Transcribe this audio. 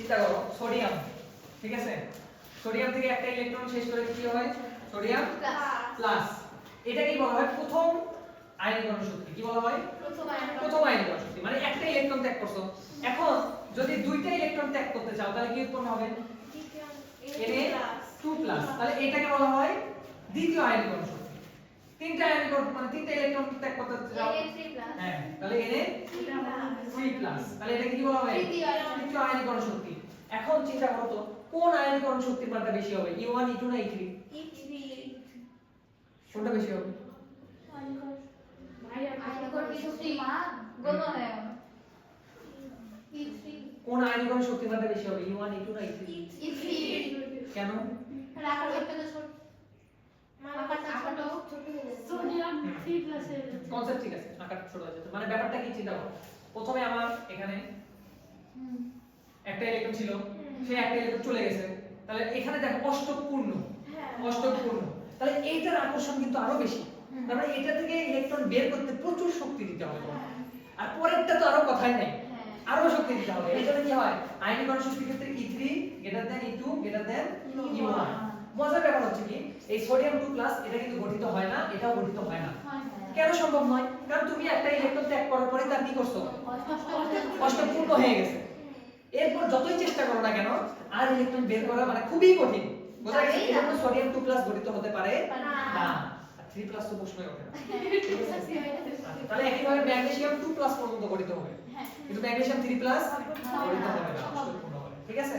চিন্তা করো সোডিয়াম, ঠিক আছে, সোডিয়াম থেকে একটা ইলেকট্রন শেষ করে কি হয় সোডিয়াম প্লাস। এটা কি বলা হয় প্রথম আয়নীকরণ শক্তি, কি বলা হয় প্রথম আয়নীকরণ শক্তি, মানে একটা ইলেকট্রন ত্যাগ করছো। এখন যদি দুইটা ইলেকট্রন ত্যাগ করতে চাও তাহলে কি উৎপন্ন হবে Na2+, তাহলে এটাকে বলা হয় দ্বিতীয় আয়নীকরণ শক্তি। তিনটা আয়নীকরণ মানে তিনটা ইলেকট্রন ত্যাগ করতে চাও, হ্যাঁ তাহলে Na3+, তাহলে এটাকে কি বলা হয় তৃতীয় আয়নীকরণ শক্তি। এখন চিন্তা করো তো কোন আয়নীকরণ শক্তির মাত্রা বেশি হবে, E1 E2 না E3? কোনটা বেশি হবে? কোন আয়নীকরণ শক্তির মাত্রা বেশি হবে, E1 E2 না E3? কেন? কনসেপ্ট ঠিক আছে, আকার ছোট হয়ে যাচ্ছে, মানে ব্যাপারটা কি চিন্তা করো। প্রথমে আমার এখানে একটা ইলেকট্রন ছিল, সেই একটা ইলেকট্রন চলে গেছে, তাহলে এখানে দেখো অষ্টকপূর্ণ, অষ্টকপূর্ণ, তাহলে এইটার আকর্ষণ কিন্তু আরো বেশি, তার মানে এটা থেকে ইলেকট্রন বের করতে প্রচুর শক্তি দিতে হবে তোমাকে। আর পরেরটা তো আরো কথাই নাই, আরো শক্তি দিতে হবে। এইজন্য কি হয় আয়নীকরণ শক্তির ক্ষেত্রে E3 E2 E1। মজার ব্যাপার হচ্ছে কি এই সোডিয়াম 2+ এটা কিন্তু গঠিত হয় না, এটাও গঠিত হয় না। কেন সম্ভব নয়? কারণ তুমি একটা ইলেকট্রন ত্যাগ করার পরে তার কি করছো অষ্টকপূর্ণ হয়ে গেছে। এরপর যতই চেষ্টা করো না কেন আর ইলেকট্রন বের করা মানে খুবই কঠিন, বোঝা গেছে? এজন্য সোডিয়াম 2+ গঠিত হতে পারে না, আর 3+ তো প্রশ্নই ওঠে না। তাহলে একইভাবে ম্যাগনেসিয়াম 2+ পর্যন্ত গঠিত হবে, কিন্তু ম্যাগনেসিয়াম 3+ গঠিত হবে না অষ্টকপূর্ণ হবে, ঠিক আছে?